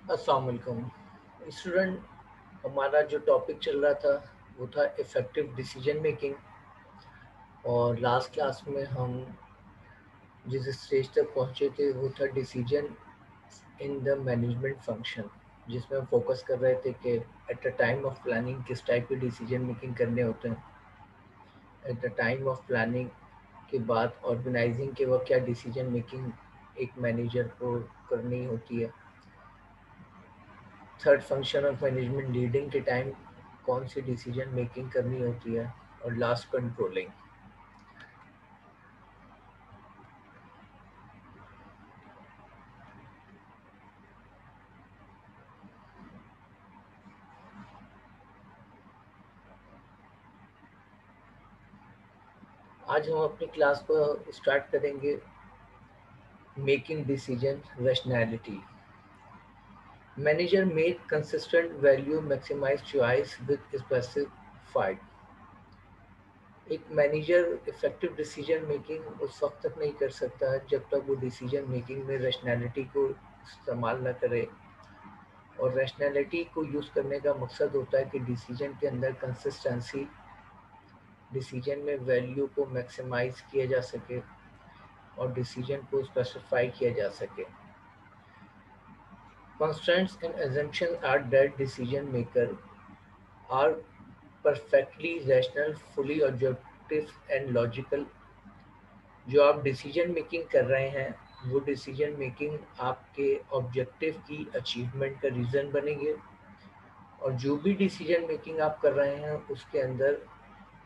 अस्सलाम वालेकुम स्टूडेंट। हमारा जो टॉपिक चल रहा था वो था इफ़ेक्टिव डिसीजन मेकिंग। और लास्ट क्लास में हम जिस स्टेज तक पहुंचे थे वो था decision in the management function, जिसमें हम फोकस कर रहे थे कि at the time of planning किस टाइप के डिसीजन मेकिंग करने होते हैं। At the time of planning के बाद ऑर्गेनाइजिंग के वक्त क्या डिसीजन मेकिंग एक मैनेजर को करनी होती है। Third function of management leading के टाइम कौन सी डिसीजन मेकिंग करनी होती है। और लास्ट कंट्रोलिंग। आज हम अपनी क्लास को स्टार्ट करेंगे making decision rationality. Manager make consistent value maximise choice with specified. एक मैनेजर इफेक्टिव डिसीजन मेकिंग उस वक्त तक नहीं कर सकता जब तक वो डिसीजन मेकिंग में रैशनैलिटी को इस्तेमाल न करे। और रैशनैलिटी को यूज़ करने का मकसद होता है कि डिसीजन के अंदर कंसिस्टेंसी, डिसीजन में वैल्यू को मैक्सिमाइज किया जा सके और डिसीजन को स्पेसिफाई किया जा सके। Constraints and assumptions are that decision maker are perfectly rational, fully objective and logical। जो आप डिसीजन मेकिंग कर रहे हैं वो डिसीजन मेकिंग आपके ऑब्जेक्टिव की अचीवमेंट का रीज़न बनेंगे। और जो भी डिसीजन मेकिंग आप कर रहे हैं उसके अंदर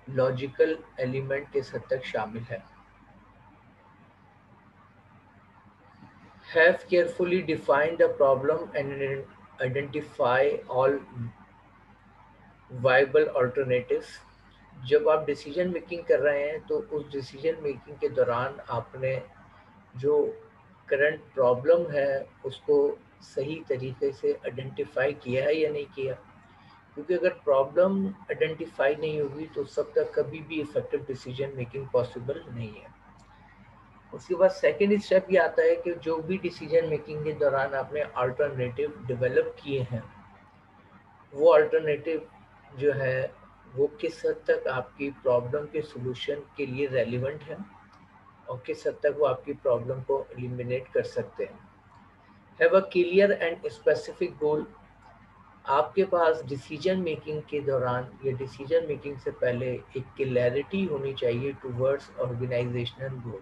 लॉजिकल एलिमेंट किस हद तक शामिल है। Have carefully defined the problem and identify all viable alternatives। जब आप डिसीजन मेकिंग कर रहे हैं तो उस डिसीजन मेकिंग के दौरान आपने जो करंट प्रॉब्लम है उसको सही तरीके से आइडेंटिफाई किया है या नहीं किया। क्योंकि अगर प्रॉब्लम आइडेंटिफाई नहीं होगी तो सब तक कभी भी इफेक्टिव डिसीजन मेकिंग पॉसिबल नहीं है। उसके बाद सेकेंड स्टेप ये आता है कि जो भी डिसीजन मेकिंग के दौरान आपने अल्टरनेटिव डेवलप किए हैं वो अल्टरनेटिव जो है वो किस हद तक आपकी प्रॉब्लम के सॉल्यूशन के लिए रेलिवेंट है और किस हद तक वो आपकी प्रॉब्लम को एलिमिनेट कर सकते हैं। Have a clear and specific goal. आपके पास डिसीजन मेकिंग के दौरान या डिसीजन मेकिंग से पहले एक क्लैरिटी होनी चाहिए टूवर्ड्स ऑर्गेनाइजेशनल गोल।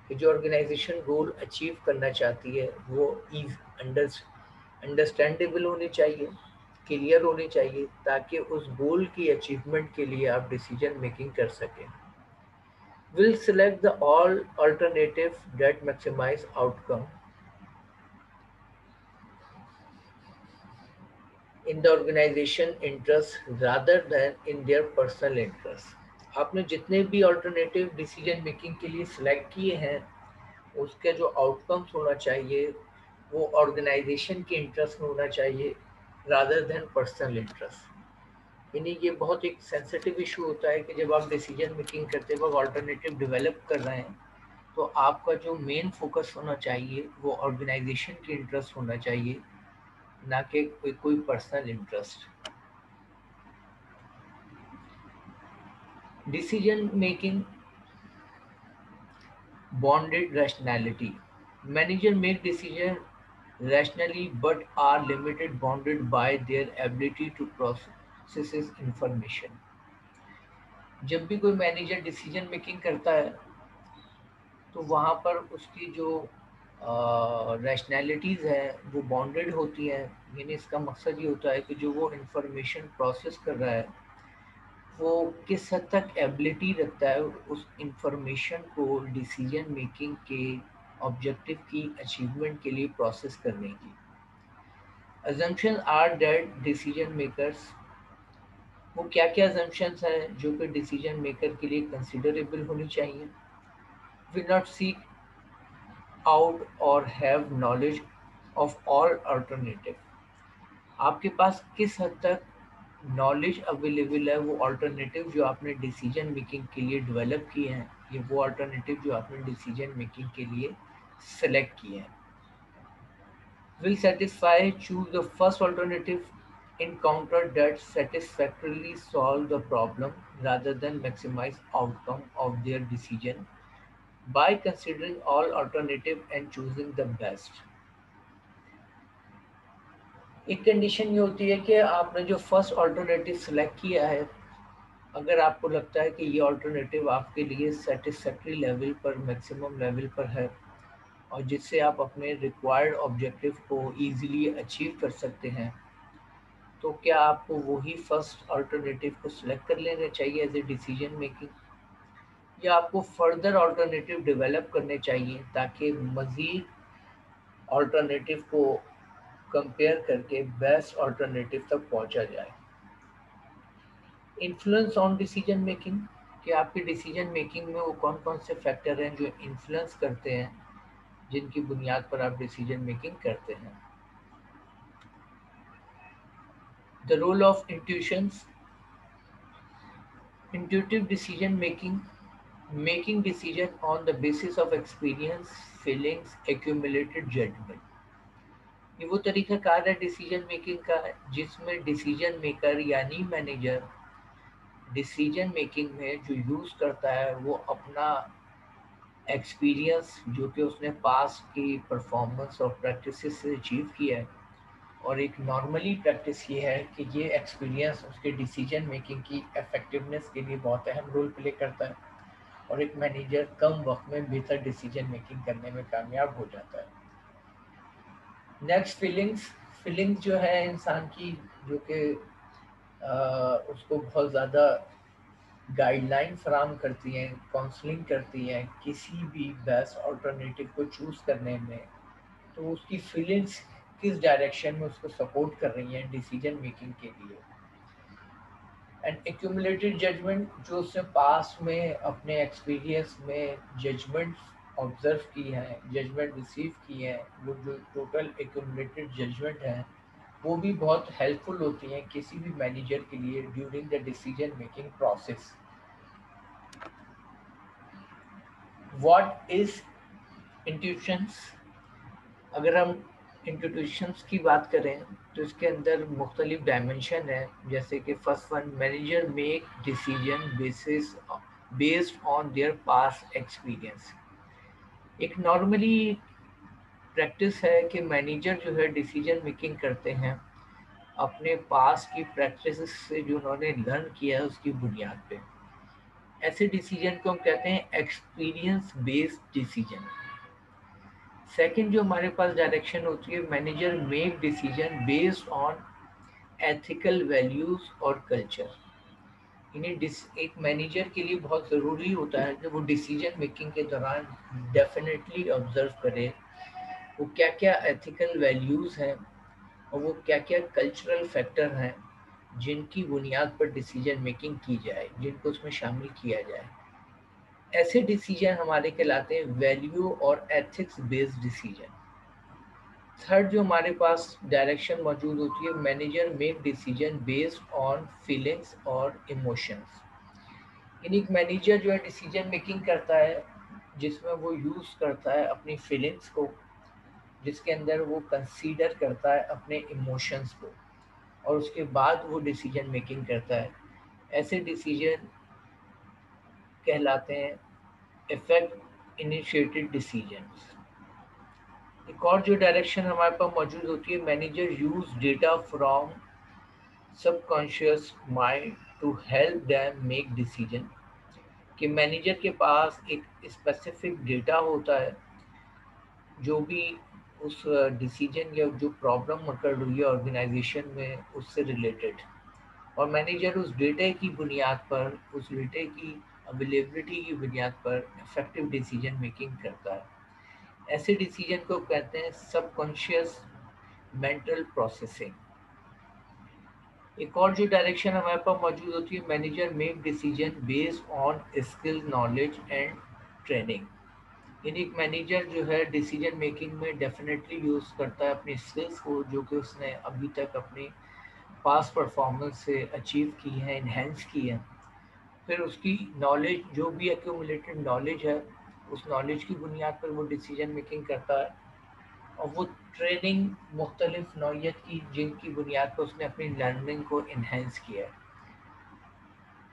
कि जो ऑर्गेनाइजेशन गोल अचीव करना चाहती है वो इज अंडरस्टैंडेबल होनी चाहिए, क्लियर होनी चाहिए, ताकि उस गोल की अचीवमेंट के लिए आप डिसीजन मेकिंग कर सकें। Will select the all alternative that maximise outcome in the organisation interest rather than in their personal interest. आपने जितने भी अल्टरनेटिव डिसीजन मेकिंग के लिए सिलेक्ट किए हैं उसके जो आउटकम्स होना चाहिए वो ऑर्गेनाइजेशन के इंटरेस्ट में होना चाहिए रादर देन पर्सनल इंटरेस्ट। यानी ये बहुत एक सेंसिटिव इशू होता है कि जब आप डिसीजन मेकिंग करते वक्त ऑल्टरनेटिव डेवलप कर रहे हैं तो आपका जो मेन फोकस होना चाहिए वो ऑर्गेनाइजेशन के इंटरेस्ट होना चाहिए, ना कि कोई personal interest. Decision making bonded rationality. Manager make decisions rationally but are limited bounded by their ability to process information। जब भी कोई मैनेजर डिसीजन मेकिंग करता है तो वहाँ पर उसकी जो रैशनैलिटीज़ हैं वो बाउंडेड होती हैं। यानी इसका मकसद ये होता है कि जो वो इंफॉर्मेशन प्रोसेस कर रहा है वो किस हद तक एबिलिटी रखता है उस इंफॉर्मेशन को डिसीजन मेकिंग के ऑब्जेक्टिव की अचीवमेंट के लिए प्रोसेस करने की। Assumption are that decision makers, वो क्या क्या अजम्पशंस हैं जो कि डिसीजन मेकर के लिए कंसिडरेबल होनी चाहिए। विल नॉट सीक आउट और have knowledge of all alternative. आपके पास किस हद तक नॉलेज अवेलेबल है वो अल्टरनेटिव जो आपने डिसीजन मेकिंग के लिए डेवलप किए हैं, ये वो अल्टरनेटिव जो आपने डिसीजन मेकिंग के लिए सेलेक्ट किए हैं। will satisfy, choose the first alternative encounter that satisfactorily solve the problem rather than maximize outcome of their decision by considering all alternative and choosing the best. एक condition ये होती है कि आपने जो फर्स्ट ऑल्टरनेटिव सेलेक्ट किया है, अगर आपको लगता है कि ये ऑल्टरनेटिव आपके लिए सेटिस्फैक्ट्री लेवल पर, मैक्सिमम लेवल पर है और जिससे आप अपने रिक्वायर्ड ऑब्जेक्टिव को इजीली अचीव कर सकते हैं, तो क्या आपको वही फर्स्ट अल्टरनेटिव को सिलेक्ट कर लेना चाहिए एज ए डिसीजन मेकिंग, या आपको फर्दर अल्टरनेटिव डेवलप करने चाहिए ताकि मज़ीद अल्टरनेटिव को कंपेयर करके बेस्ट अल्टरनेटिव तक पहुंचा जाए। इन्फ्लुएंस ऑन डिसीजन मेकिंग, कि आपकी डिसीजन मेकिंग में वो कौन कौन से फैक्टर हैं जो इन्फ्लुएंस करते हैं, जिनकी बुनियाद पर आप डिसीजन मेकिंग करते हैं। The role of intuitions, intuitive decision making, making decision on the basis of experience, feelings, accumulated judgment। ये वो तरीकाकार है डिसीजन मेकिंग का जिसमें डिसीजन मेकर यानी मैनेजर डिसीजन मेकिंग में जो यूज़ करता है वो अपना एक्सपीरियंस जो कि उसने पास की परफॉर्मेंस और प्रैक्टिस से अचीव किया है, और एक नॉर्मली प्रैक्टिस ये है कि ये एक्सपीरियंस उसके डिसीजन मेकिंग की इफेक्टिवनेस के लिए बहुत अहम रोल प्ले करता है और एक मैनेजर कम वक्त में बेहतर डिसीजन मेकिंग करने में कामयाब हो जाता है। नेक्स्ट फीलिंग्स, फीलिंग्स जो है इंसान की जो कि उसको बहुत ज़्यादा गाइडलाइन फराम करती हैं, काउंसलिंग करती हैं किसी भी बेस्ट अल्टरनेटिव को चूज़ करने में, तो उसकी फीलिंग्स किस डायरेक्शन में उसको सपोर्ट कर रही हैं डिसीजन मेकिंग के लिए। एंड एक्यूमुलेटेड जजमेंट, जो उसने पास में अपने एक्सपीरियंस में जजमेंट ऑब्जर्व की है, जजमेंट रिसीव की है, वो जो टोटल एक्यूमुलेटेड जजमेंट है वो भी बहुत हेल्पफुल होती हैं किसी भी मैनेजर के लिए during the decision making process. What is intuitions, अगर हम इंट्यूशंस की बात करें तो इसके अंदर मुख्तलिफ डायमेंशन है, जैसे कि first one, manager make decision basis based on their past experience. एक नॉर्मली प्रैक्टिस है कि मैनेजर जो है डिसीजन मेकिंग करते हैं अपने पास की प्रैक्टिस से जो उन्होंने लर्न किया है उसकी बुनियाद पे। ऐसे डिसीजन को हम कहते हैं एक्सपीरियंस बेस्ड डिसीजन। सेकंड जो हमारे पास डायरेक्शन होती है, manager make decision based on ethical values और कल्चर। यानी एक मैनेजर के लिए बहुत ज़रूरी होता है कि वो डिसीजन मेकिंग के दौरान डेफिनेटली ऑब्जर्व करे वो क्या क्या एथिकल वैल्यूज़ हैं और वो क्या क्या कल्चरल फैक्टर हैं जिनकी बुनियाद पर डिसीजन मेकिंग की जाए, जिनको उसमें शामिल किया जाए। ऐसे डिसीजन हमारे कहलाते हैं वैल्यू और एथिक्स बेस्ड डिसीजन। थर्ड जो हमारे पास डायरेक्शन मौजूद होती है, manager make decision based on feelings और इमोशंस। यानी एक मैनेजर जो है डिसीजन मेकिंग करता है जिसमें वो यूज़ करता है अपनी फीलिंग्स को, जिसके अंदर वो कंसीडर करता है अपने इमोशंस को और उसके बाद वो डिसीजन मेकिंग करता है। ऐसे डिसीजन कहलाते हैं इफेक्ट इनिशिएटेड डिसीजंस। एक और जो डायरेक्शन हमारे पास मौजूद होती है, manager use data from subconscious mind to help them make decision. कि मैनेजर के पास एक स्पेसिफिक डेटा होता है जो भी उस डिसीजन या जो प्रॉब्लम अकर हुई है ऑर्गेनाइजेशन में उससे रिलेटेड, और मैनेजर उस डेटे की बुनियाद पर, उस डेटे की अवेलेबिलिटी की बुनियाद पर इफेक्टिव डिसीजन मेकिंग करता है। ऐसे डिसीजन को कहते हैं सबकॉन्शियस मेंटल प्रोसेसिंग। एक और जो डायरेक्शन हमारे पास मौजूद होती है, manager make decision based on skill, knowledge and training. यानी एक मैनेजर जो है डिसीजन मेकिंग में डेफिनेटली यूज़ करता है अपनी स्किल्स को जो कि उसने अभी तक अपनी पास्ट परफॉर्मेंस से अचीव की है, इन्हेंस की है। फिर उसकी नॉलेज, जो भी एक्यूमुलेटेड नॉलेज है, उस नॉलेज की बुनियाद पर वो डिसीजन मेकिंग करता है। और वो ट्रेनिंग मुख्तलिफ नौइयत की जिनकी बुनियाद पर उसने अपनी लर्निंग को इन्हेंस किया है।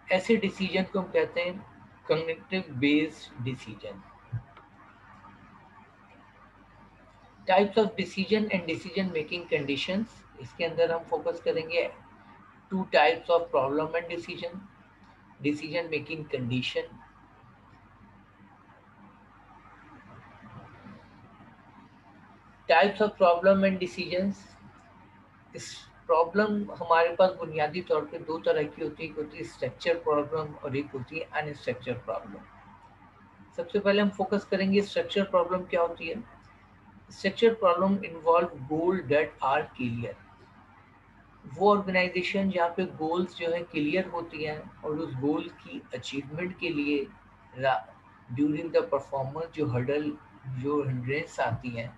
ऐसे डिसीजन को हम कहते हैं cognitive based decision. Types of decision and decision making conditions, इसके अंदर हम फोकस करेंगे two types of problem and decision, decision making condition. Types of problem and decisions, इस प्रॉब्लम हमारे पास बुनियादी तौर पे दो तरह की होती है, एक होती है स्ट्रक्चर प्रॉब्लम और एक होती है अनस्ट्रक्चर प्रॉब्लम। सबसे पहले हम फोकस करेंगे स्ट्रक्चर प्रॉब्लम क्या होती है। Structure problem involve goal that are clear, वो ऑर्गेनाइजेशन जहाँ पे गोल्स जो है क्लियर होती हैं और उस गोल की अचीवमेंट के लिए ड्यूरिंग द परफॉर्मेंस जो हर्डल जो हिंड्रेंस आती हैं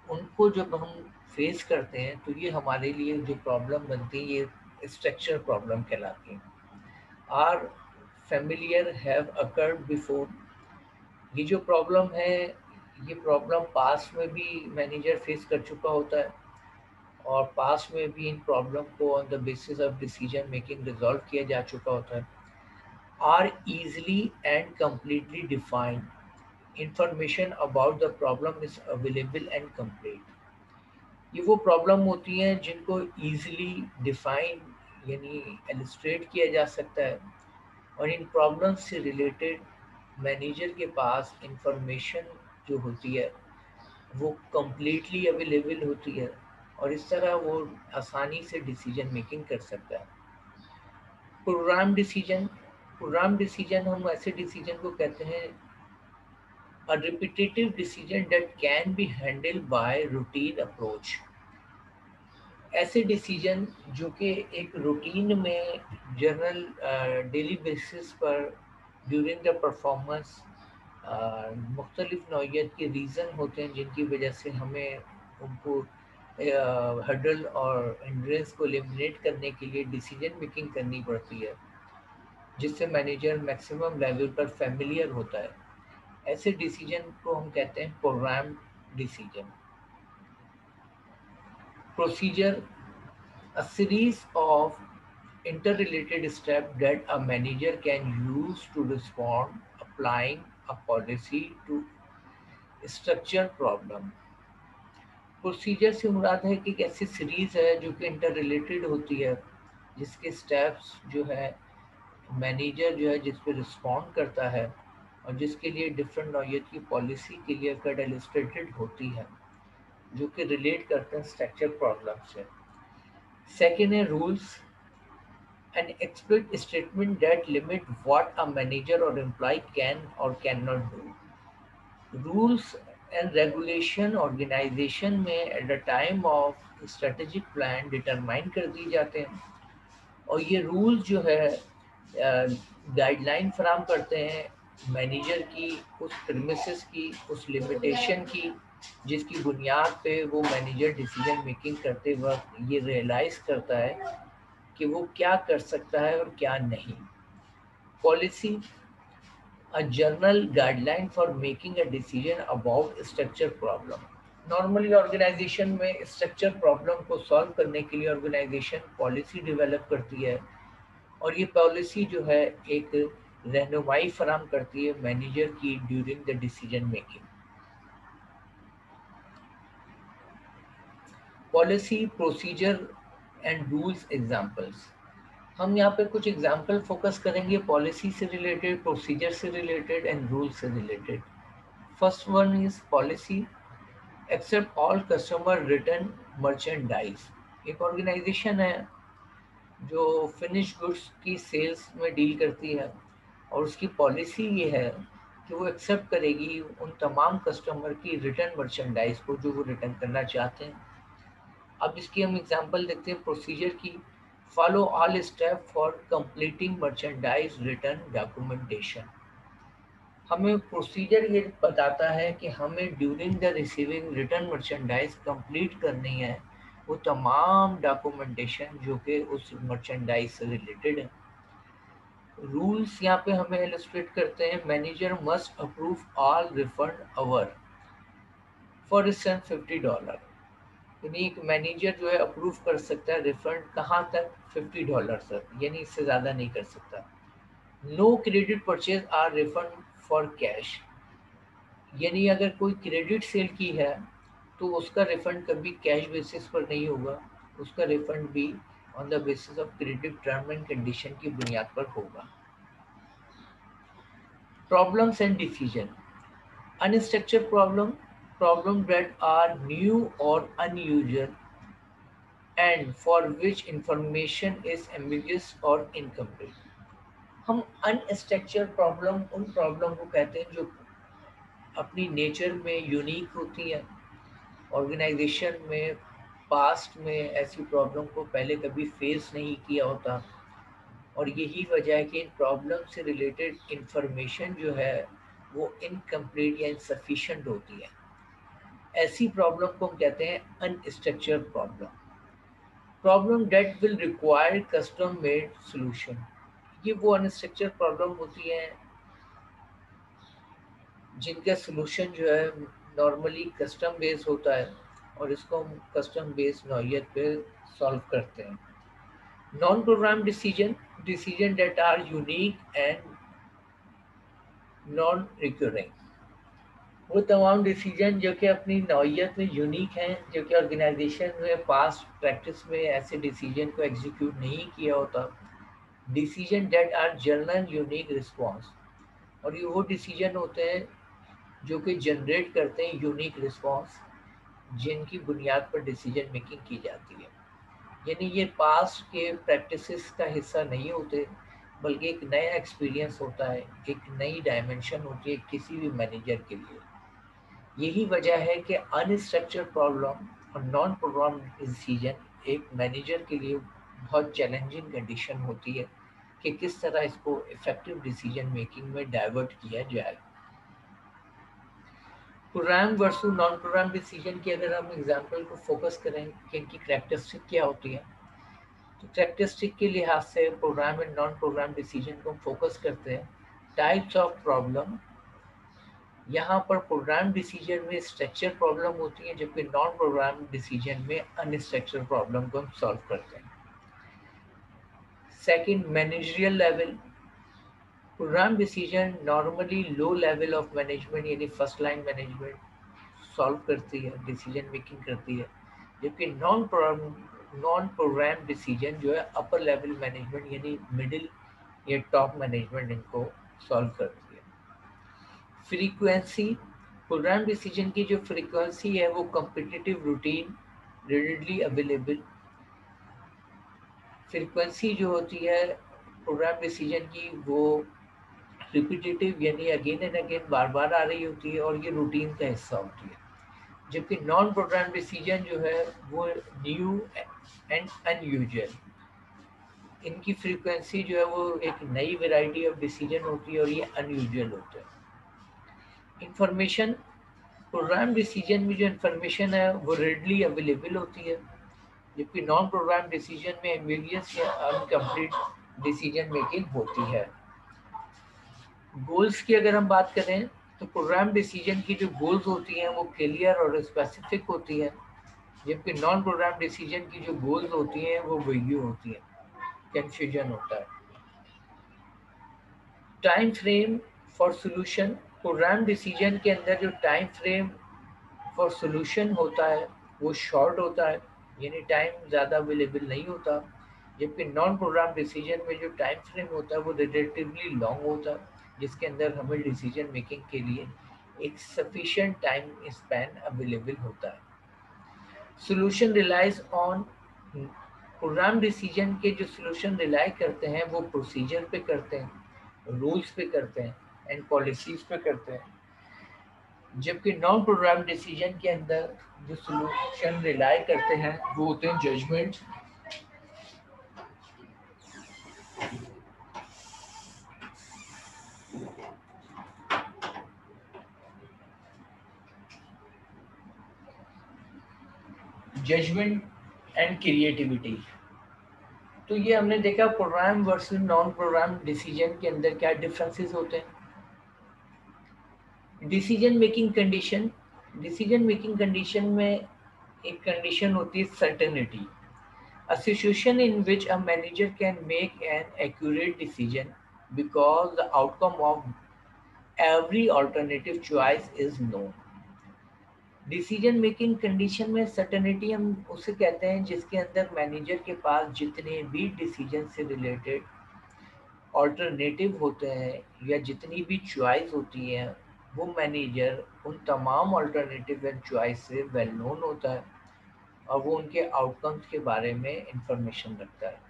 उनको जब हम फेस करते हैं तो ये हमारे लिए जो प्रॉब्लम बनती है ये स्ट्रक्चर प्रॉब्लम कहलाती है। Are familiar have occurred before, ये जो प्रॉब्लम है ये प्रॉब्लम पास में भी मैनेजर फेस कर चुका होता है और पास में भी इन प्रॉब्लम को on the basis of decision making resolve किया जा चुका होता है। Are easily and completely defined, information about the problem is available and complete, ये वो प्रॉब्लम होती हैं जिनको ईजिली डिफाइन यानी एलिस्ट्रेट किया जा सकता है और इन प्रॉब्लम्स से रिलेटेड मैनेजर के पास इंफॉर्मेशन जो होती है वो कम्प्लीटली अवेलेबल होती है और इस तरह वो आसानी से डिसीजन मेकिंग कर सकता है। प्रोग्राम डिसीजन, प्रोग्राम डिसीजन हम ऐसे डिसीजन को कहते हैं a repetitive decision that can be handled by routine approach, ऐसे डिसीजन जो कि एक रूटीन में जनरल डेली बेसिस पर ड्यूरिंग द परफॉर्मेंस मुख्तलिफ नौइयत के रीज़न होते हैं जिनकी वजह से हमें उनको हर्डल और हिंड्रेंस को एलिमिनेट करने के लिए डिसीजन मेकिंग करनी पड़ती है जिससे मैनेजर मैक्सिमम लेवल पर फेमिलियर होता है। ऐसे डिसीजन को हम कहते हैं programme decision. Procedure, a series of interrelated steps that a manager can use to respond applying a policy to structure problem। Procedure से मुराद है कि एक ऐसी सीरीज है जो कि इंटर रिलेटेड होती है जिसके स्टेप्स जो है मैनेजर जो है जिस पे रिस्पॉन्ड करता है और जिसके लिए डिफरेंट नौइयत की पॉलिसी क्लियर कट इलस्ट्रेटेड होती है जो कि रिलेट करते हैं स्ट्रक्चर प्रॉब्लम से। सेकेंड है rules, an explicit statement that limit what a manager or employee can or cannot do। Rules and regulation organization में at the time of strategic plan determine कर दी जाते हैं और ये रूल्स जो है गाइडलाइन फराम करते हैं मैनेजर की उस प्रीमिसेस की उस लिमिटेशन की जिसकी बुनियाद पे वो मैनेजर डिसीजन मेकिंग करते वक्त ये रियलाइज़ करता है कि वो क्या कर सकता है और क्या नहीं। Policy, a general guideline for making a decision about structure problem। Normally organisation में स्ट्रक्चर प्रॉब्लम को सॉल्व करने के लिए ऑर्गेनाइजेशन पॉलिसी डेवलप करती है और ये पॉलिसी जो है एक रहनुमाई फराम करती है मैनेजर की during the decision making. Policy, procedure and rules examples, हम यहाँ पे कुछ एग्जाम्पल फोकस करेंगे पॉलिसी से रिलेटेड, प्रोसीजर से रिलेटेड एंड रूल से related. First one is policy, accept all customer return merchandise. एक ऑर्गेनाइजेशन है जो फिनिश गुड्स की सेल्स में डील करती है और उसकी पॉलिसी ये है कि वो एक्सेप्ट करेगी उन तमाम कस्टमर की रिटर्न मर्चेंडाइज को जो वो रिटर्न करना चाहते हैं। अब इसकी हम एग्जांपल देखते हैं प्रोसीजर की। Follow all step for completing merchandise return documentation, हमें प्रोसीजर ये बताता है कि हमें during the receiving return merchandise complete करनी है वो तमाम डॉक्यूमेंटेशन जो कि उस मर्चेंडाइज से रिलेटेड है। रूल्स यहाँ पे हमें इलस्ट्रेट करते हैं, manager must approve all refund our, for instance $50, यानी एक मैनेजर जो है अप्रूव कर सकता है रिफंड कहाँ तक, $50 तक, यानी इससे ज़्यादा नहीं कर सकता। No credit purchase are refund for cash, यानी अगर कोई क्रेडिट सेल की है तो उसका रिफंड कभी कैश बेसिस पर नहीं होगा, उसका रिफंड भी on the basis of credit term and condition की बुनियाद पर होगा। Problems and decision. Unstructured problem that are new और unusual and for which information is ambiguous और इनकम्प्लीट। हम अनस्ट्रक्चर्ड प्रॉब्लम उन प्रॉब्लम को कहते हैं जो अपनी नेचर में यूनिक होती हैं। ऑर्गेनाइजेशन में पास्ट में ऐसी प्रॉब्लम को पहले कभी फेस नहीं किया होता, और यही वजह है कि इन प्रॉब्लम से रिलेटेड इंफॉर्मेशन जो है वो इनकम्प्लीट या इनसफिशिएंट होती है। ऐसी प्रॉब्लम को हम कहते हैं unstructured problem. Problem that will require custom made solution, ये वो अनस्ट्रक्चर्ड प्रॉब्लम होती है जिनका सोल्यूशन जो है नॉर्मली कस्टम बेस्ड होता है, और इसको हम कस्टम बेस्ड नौइयत पे सॉल्व करते हैं। Non programme decision that are unique and non recurring, वो तमाम डिसीजन जो कि अपनी नौइयत में यूनिक हैं, जो कि ऑर्गेनाइजेशन में पास्ट प्रैक्टिस में ऐसे डिसीजन को एग्जीक्यूट नहीं किया होता। Decision that are general unique response, और ये वो डिसीजन होते हैं जो कि जनरेट करते हैं यूनिक रिस्पॉन्स, जिनकी बुनियाद पर डिसीजन मेकिंग की जाती है। यानी ये पास्ट के प्रैक्टिसेस का हिस्सा नहीं होते, बल्कि एक नया एक्सपीरियंस होता है, एक नई डायमेंशन होती है किसी भी मैनेजर के लिए। यही वजह है कि अनस्ट्रक्चर्ड प्रॉब्लम और नॉन प्रोग्राम डिसीजन एक मैनेजर के लिए बहुत चैलेंजिंग कंडीशन होती है कि किस तरह इसको इफेक्टिव डिसीजन मेकिंग में डाइवर्ट किया जाए। Programme versus non programme decision की अगर हम एग्जांपल को फोकस करें कि इनकी कैरेक्टरिस्टिक क्या होती है, तो कैरेक्टरिस्टिक के लिहाज से programme and non programme decision को हम फोकस करते हैं। टाइप्स ऑफ प्रॉब्लम, यहाँ पर प्रोग्राम डिसीजन में स्ट्रक्चर प्रॉब्लम होती है, जबकि नॉन प्रोग्राम डिसीजन में अनस्ट्रक्चर प्रॉब्लम को हम सॉल्व करते हैं। Second, managerial level. Programme decision normally low level of management यानी फर्स्ट लाइन मैनेजमेंट सॉल्व करती है, डिसीजन मेकिंग करती है, जबकि नॉन प्रोग्राम डिसीजन जो है अपर लेवल मैनेजमेंट यानी मिडिल या टॉप मैनेजमेंट इनको सॉल्व करती है। फ्रीक्वेंसी, प्रोग्राम डिसीजन की जो फ्रीक्वेंसी है वो competitive, routine, readily available. Frequency जो होती है प्रोग्राम डिसीजन की वो रिपीटेटिव यानी अगेन एंड अगेन बार बार आ रही होती है, और ये रूटीन का हिस्सा होती है। जबकि नॉन प्रोग्राम डिसीजन जो है वो न्यू एंड अनयूजुअल, इनकी फ्रीक्वेंसी जो है वो एक नई वैरायटी ऑफ डिसीजन होती है, और ये अनयूजुअल होते हैं। इंफॉर्मेशन, प्रोग्राम डिसीजन में जो इन्फॉर्मेशन है वो रेडली अवेलेबल होती है, जबकि नॉन प्रोग्राम डिसीजन में एम्बिगियस या अनकम्प्लीट डिसीजन मेकिंग होती है। गोल्स की अगर हम बात करें तो प्रोग्राम डिसीजन की जो गोल्स होती हैं वो क्लियर और स्पेसिफिक होती है, जबकि नॉन प्रोग्राम डिसीजन की जो गोल्स होती हैं वो वेग्यू होती है, कंफ्यूजन होता है। Time frame for solution, programme decision के अंदर जो टाइम फ्रेम फॉर सॉल्यूशन होता है वो शॉर्ट होता है, यानी टाइम ज़्यादा अवेलेबल नहीं होता, जबकि नॉन प्रोग्राम डिसीजन में जो टाइम फ्रेम होता है वो रिलेटिवली लॉन्ग होता है, जिसके अंदर हमें डिसीजन मेकिंग के लिए एक सफिशिएंट टाइम स्पैन अवेलेबल होता है। Solution relies on, programme decision के जो सॉल्यूशन रिलाई करते हैं वो प्रोसीजर पे करते हैं, रूल्स पे करते हैं एंड पॉलिसीज पे करते हैं, जबकि नॉन प्रोग्राम डिसीजन के अंदर जो सॉल्यूशन रिलाई करते हैं वो होते हैं जजमेंट, जजमेंट एंड क्रिएटिविटी। तो ये हमने देखा programme versus non programme decision के अंदर क्या डिफरेंसेस होते हैं। Decision making condition, decision making condition में एक कंडीशन होती है certainty, a situation in which a manager can make an accurate decision because the outcome of every alternative choice is known. Decision making condition में certainty हम उसे कहते हैं जिसके अंदर मैनेजर के पास जितने भी डिसीजन से रिलेटेड ऑल्टरनेटिव होते हैं या जितनी भी चॉइस होती हैं, वो मैनेजर उन तमाम ऑल्टरनेटिव एंड चॉइस से वेल नोन होता है और वो उनके आउटकम्स के बारे में इंफॉर्मेशन रखता है।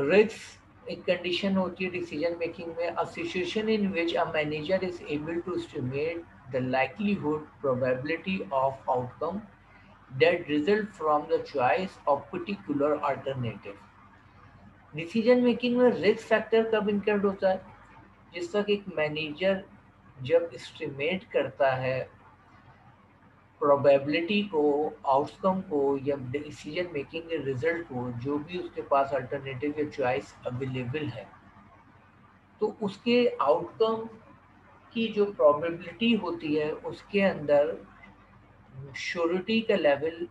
रिस्क एक कंडीशन होती है डिसीजन मेकिंग में, a situation in which a manager is able to estimate the likelihood probability of outcome that result from the choice of particular alternative. Decision making में रिस्क फैक्टर कब include होता है? जिस तक एक मैनेजर जब estimate करता है प्रोबेबिलिटी को, आउटकम को या डिसीजन मेकिंग के रिजल्ट को, जो भी उसके पास अल्टरनेटिव या चॉइस अवेलेबल है, तो उसके आउटकम की जो प्रोबेबिलिटी होती है उसके अंदर श्योरिटी का लेवल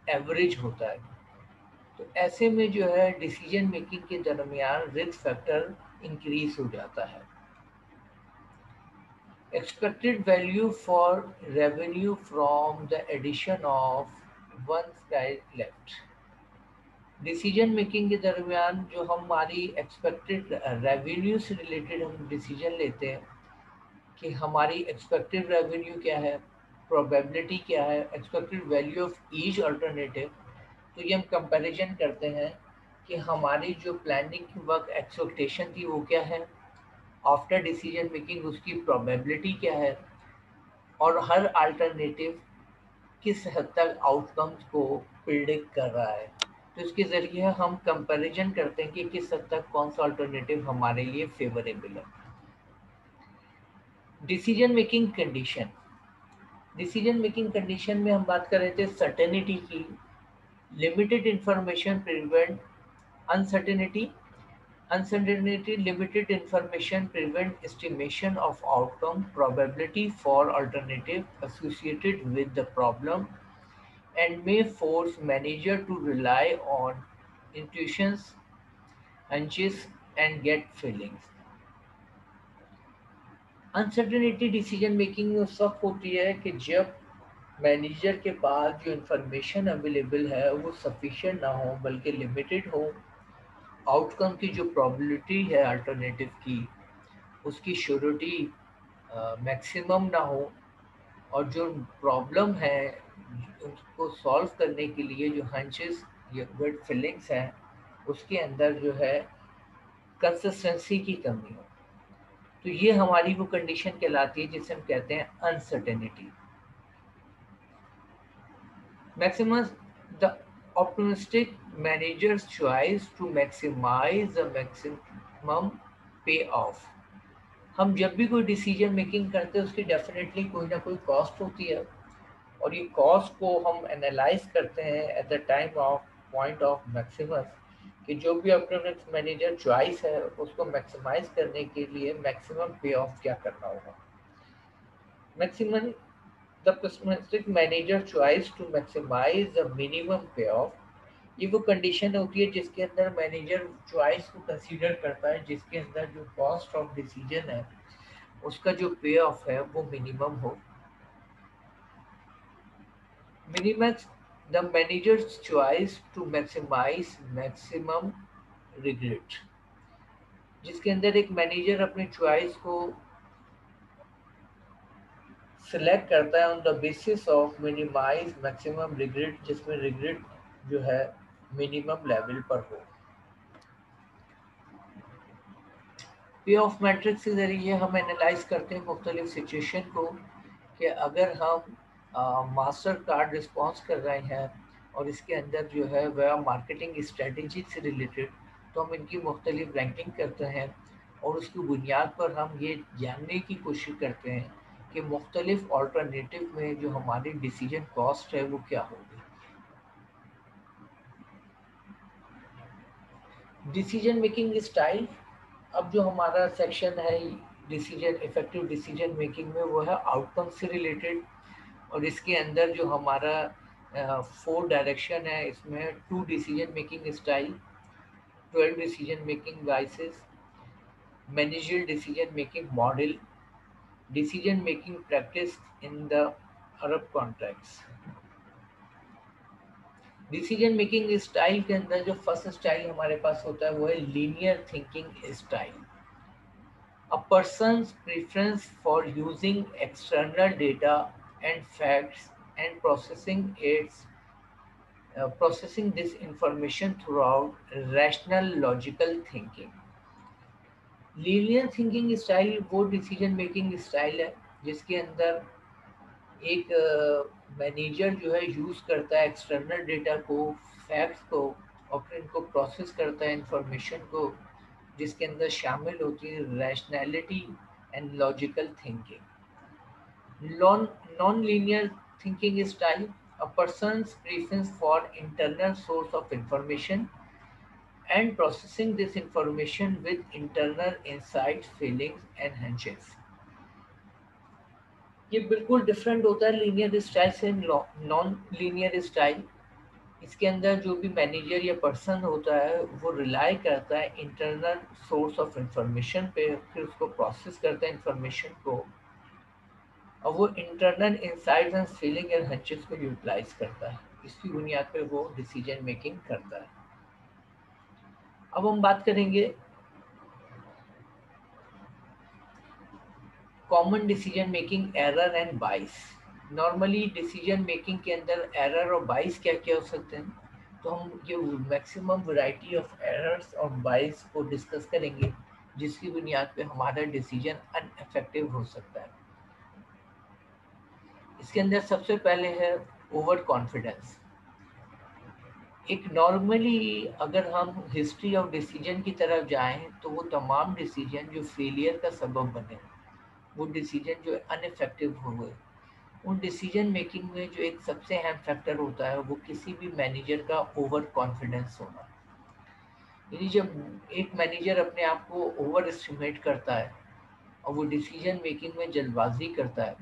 एवरेज होता है। तो ऐसे में जो है डिसीजन मेकिंग के दरमियान रिस्क फैक्टर इंक्रीज हो जाता है। Expected value for revenue from the addition of one sky left. Decision making के दरमियान जो हमारी एक्सपेक्टेड रेवेन्यू से रिलेटेड हम डिसीजन लेते हैं कि हमारी एक्सपेक्टेड रेवेन्यू क्या है, प्रोबेबिलिटी क्या है, expected value of each alternative, तो ये हम कंपैरिजन करते हैं कि हमारी जो प्लानिंग की वक्त एक्सपेक्टेशन थी वो क्या है, आफ्टर डिसीजन मेकिंग उसकी प्रोबेबिलिटी क्या है, और हर अल्टरनेटिव किस हद तक आउटकम्स को प्रिडिक्ट कर रहा है। तो इसके ज़रिए हम कंपैरिजन करते हैं कि किस हद तक कौन सा अल्टरनेटिव हमारे लिए फेवरेबल है। Decision making condition, decision making condition में हम बात कर रहे थे सर्टेनिटी की। Limited information prevent uncertainty, uncertainty, limited information prevent estimation of outcome, probability for alternative associated with the problem, and may force manager to rely on intuitions, hunches, and get feelings. Uncertainty decision making में उस वक्त होती है कि जब manager के पास जो information available है वो सफिशिएंट ना हो बल्कि लिमिटेड हो, आउटकम की जो प्रोबेबिलिटी है अल्टरनेटिव की उसकी श्योरिटी मैक्सिमम ना हो, और जो प्रॉब्लम है उसको सॉल्व करने के लिए जो हंचेस या गट फीलिंग्स हैं उसके अंदर जो है कंसिस्टेंसी की कमी हो, तो ये हमारी वो कंडीशन कहलाती है जिसे हम कहते हैं uncertainty. Maximum the optimistic manager's choice to maximise the maximum pay off. हम जब भी कोई डिसीजन मेकिंग करते हैं उसकी डेफिनेटली कोई ना कोई कॉस्ट होती है, और ये कॉस्ट को हम एनालाइज करते हैं at the time of point of Maximus, कि जो भी ऑप्टिमिस्ट मैनेजर चॉइस है उसको मैक्सिमाइज करने के लिए मैक्सिमम पे ऑफ क्या करना होगा। Maximum the pessimistic manager choice to maximise the minimum pay off, ये वो कंडीशन होती है जिसके अंदर मैनेजर चॉइस को कंसीडर करता है जिसके अंदर जो कॉस्ट ऑफ डिसीजन है उसका जो पे ऑफ है वो मिनिमम हो। Minimax the manager's choice to maximise maximum regret, जिसके अंदर एक मैनेजर अपनी चॉइस को सिलेक्ट करता है on the basis of minimise maximum regret, जिसमें रिग्रेट जो है मिनिमम लेवल पर हो। पे ऑफ मैट्रिक्स के जरिए हम एनालाइज करते हैं मुख्तलिफ सिचुएशन को कि अगर हम मास्टर कार्ड रिस्पॉन्स कर रहे हैं और इसके अंदर जो है वह मार्केटिंग स्ट्रेटजी से रिलेटेड, तो हम इनकी मुख्तलिफ रैंकिंग करते हैं और उसकी बुनियाद पर हम ये जानने की कोशिश करते हैं कि मुख्तलिफ ऑल्टरनेटिव में जो हमारी डिसीजन कॉस्ट है वो क्या होगी। डिसीजन मेकिंग स्टाइल, अब जो हमारा सेक्शन है डिसीजन इफेक्टिव डिसीजन मेकिंग में वो है आउटकम से रिलेटेड। और इसके अंदर जो हमारा 4 डायरेक्शन है, इसमें 2 decision making style, 12 decision making vices, managerial decision making model, decision making practice in the Arab contracts. Decision making style के अंदर जो फर्स्ट स्टाइल हमारे पास होता है वो है linear thinking style. A person's preference for using external data and facts and processing this information throughout rational logical thinking। Linear thinking style वो decision making style है जिसके अंदर एक मैनेजर जो है यूज़ करता है एक्सटर्नल डेटा को, फैक्ट्स को, और फिर इनको प्रोसेस करता है इंफॉर्मेशन को, जिसके अंदर शामिल होती है rationality and logical thinking. Non linear thinking style, a person's preference for internal source of information and processing this information with internal insights, feelings and hunches। ये बिल्कुल डिफरेंट होता है लीनियर स्टाइल से नॉन लीनियर स्टाइल। इसके अंदर जो भी manager या पर्सन होता है वो रिलाई करता है इंटरनल सोर्स ऑफ इंफॉर्मेशन पे, फिर उसको प्रोसेस करता है इंफॉर्मेशन को, और वो internal insights and feeling and hunches को यूटिलाइज करता है। इसकी बुनियाद पे वो डिसीजन मेकिंग करता है। अब हम बात करेंगे common decision making error and बाइस। नॉर्मली डिसीजन मेकिंग के अंदर एरर और बाइस क्या क्या हो सकते हैं, तो हम ये मैक्सिमम वैरायटी ऑफ एरर्स और बाइस को डिस्कस करेंगे, जिसकी बुनियाद पे हमारा डिसीजन अनइफेक्टिव हो सकता है। इसके अंदर सबसे पहले है ओवर कॉन्फिडेंस। एक नॉर्मली अगर हम हिस्ट्री ऑफ डिसीजन की तरफ जाएं तो वो तमाम डिसीजन जो फेलियर का सबब बने, वो डिसीजन जो अनइफेक्टिव हुए, उन डिसीजन मेकिंग में जो एक सबसे अहम फैक्टर होता है वो किसी भी मैनेजर का ओवर कॉन्फिडेंस होना। यानी जब एक मैनेजर अपने आप को ओवर एस्टिमेट करता है और वो डिसीजन मेकिंग में जल्दबाजी करता है,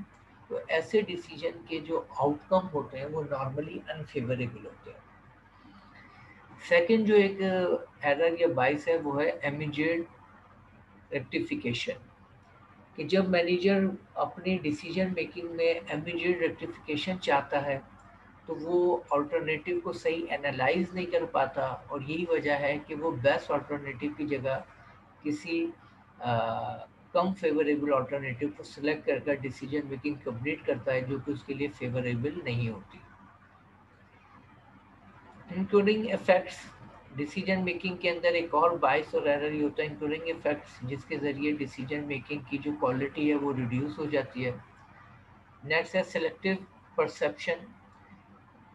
तो ऐसे डिसीजन के जो आउटकम होते हैं वो नॉर्मली अनफेवरेबल होते हैं। सेकंड जो एक एरर या बाइस है वो है इमीडिएट रेक्टिफिकेशन, कि जब मैनेजर अपनी डिसीजन मेकिंग में इमीडिएट रेक्टिफिकेशन चाहता है तो वो अल्टरनेटिव को सही एनालाइज नहीं कर पाता, और यही वजह है कि वो बेस्ट अल्टरनेटिव की जगह किसी कम फेवरेबल अल्टरनेटिव को सिलेक्ट कर डिसीजन मेकिंग कंप्लीट करता है जो कि उसके लिए फेवरेबल नहीं होती। इंक्लूडिंग इफेक्ट्स, डिसीजन मेकिंग के अंदर एक और बाइस और एरर ही होता है इंक्लूडिंग इफेक्ट्स, जिसके ज़रिए डिसीजन मेकिंग की जो क्वालिटी है वो रिड्यूस हो जाती है। नेक्स्ट है सेलेक्टिव परसेप्शन।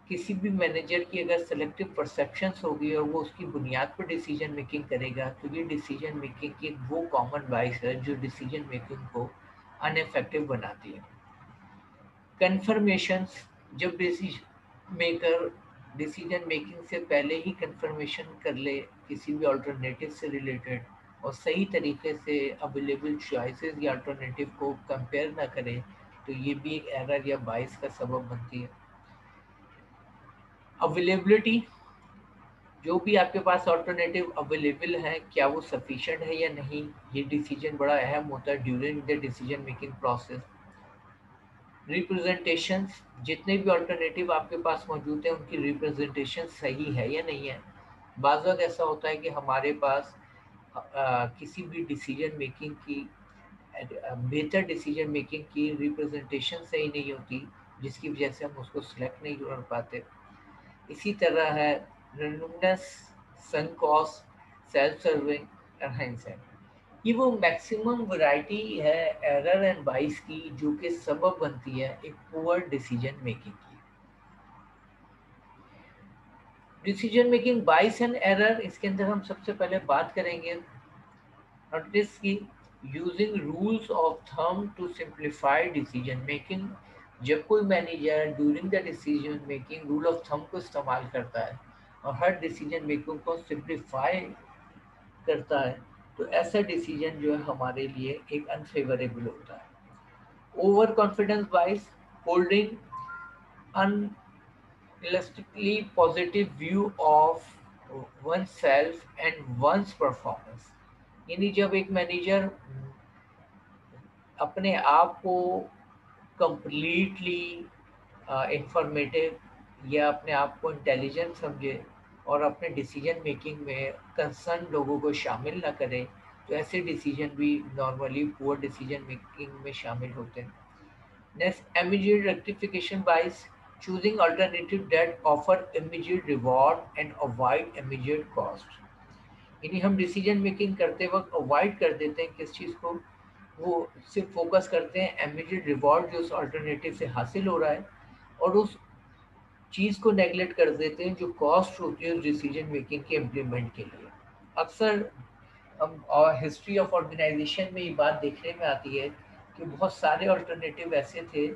किसी भी मैनेजर की अगर सेलेक्टिव परसेप्शंस होगी और वो उसकी बुनियाद पर डिसीजन मेकिंग करेगा तो ये डिसीजन मेकिंग की वो कॉमन बाइस है जो डिसीजन मेकिंग को अनइफेक्टिव बनाती है। कन्फर्मेशंस, जब डिसीजन मेकर डिसीजन मेकिंग से पहले ही कंफर्मेशन कर ले किसी भी अल्टरनेटिव से रिलेटेड और सही तरीके से अवेलेबल चॉइसेस या अल्टरनेटिव को कंपेयर ना करे, तो ये भी एक एरर या बाइस का सबब बनती है। अवेलेबिलिटी, जो भी आपके पास अल्टरनेटिव अवेलेबल है क्या वो सफिशिएंट है या नहीं, ये डिसीजन बड़ा अहम होता है during the decision making process. Representations, जितने भी अल्टरनेटिव आपके पास मौजूद हैं उनकी रिप्रेजेंटेशन सही है या नहीं है। बाज़ वक़्त ऐसा होता है कि हमारे पास किसी भी डिसीजन मेकिंग की बेहतर डिसीजन मेकिंग की रिप्रेजेंटेशन सही नहीं होती, जिसकी वजह से हम उसको सिलेक्ट नहीं कर पाते। इसी तरह है रेंडमनेस, सनक कॉस्ट, सेल्फ सर्विंग, एनहांसमेंट। ये वो मैक्सिमम वैरायटी है एरर एंड बाइस की जो कि सबब बनती है एक पुअर डिसीजन मेकिंग की। Decision making bias and error, इसके अंदर हम सबसे पहले बात करेंगे नोटिस की using rules of thumb to simplify decision making. जब कोई manager during the decision making rule of thumb को इस्तेमाल करता है और हर डिसीजन मेकिंग को सिंप्लीफाई करता है, तो ऐसा डिसीजन जो है हमारे लिए एक अनफेवरेबल होता है। ओवर कॉन्फिडेंस बाइस, holding unrealistically positive view of oneself and one's performance। यानी जब एक मैनेजर अपने आप को कंप्लीटली इंफॉर्मेटिव या अपने आप को इंटेलिजेंट समझे और अपने डिसीजन मेकिंग में कंसर्न लोगों को शामिल ना करें, तो ऐसे डिसीजन भी नॉर्मली पुअर डिसीजन मेकिंग में शामिल होते हैं। नेक्स्ट, इमीडिएट रेक्टिफिकेशन बाइस, choosing alternative that offer immediate reward and avoid immediate cost। यानी हम डिसीजन मेकिंग करते वक्त अवॉइड कर देते हैं किस चीज़ को, वो सिर्फ फोकस करते हैं इमीडिएट रिवॉर्ड जो उस अल्टरनेटिव से हासिल हो रहा है, और उस चीज़ को नेगलेक्ट कर देते हैं जो कॉस्ट होती है उस डिसीजन मेकिंग के इम्प्लीमेंट के लिए। अक्सर हम और हिस्ट्री ऑफ ऑर्गेनाइजेशन में ये बात देखने में आती है कि बहुत सारे अल्टरनेटिव ऐसे थे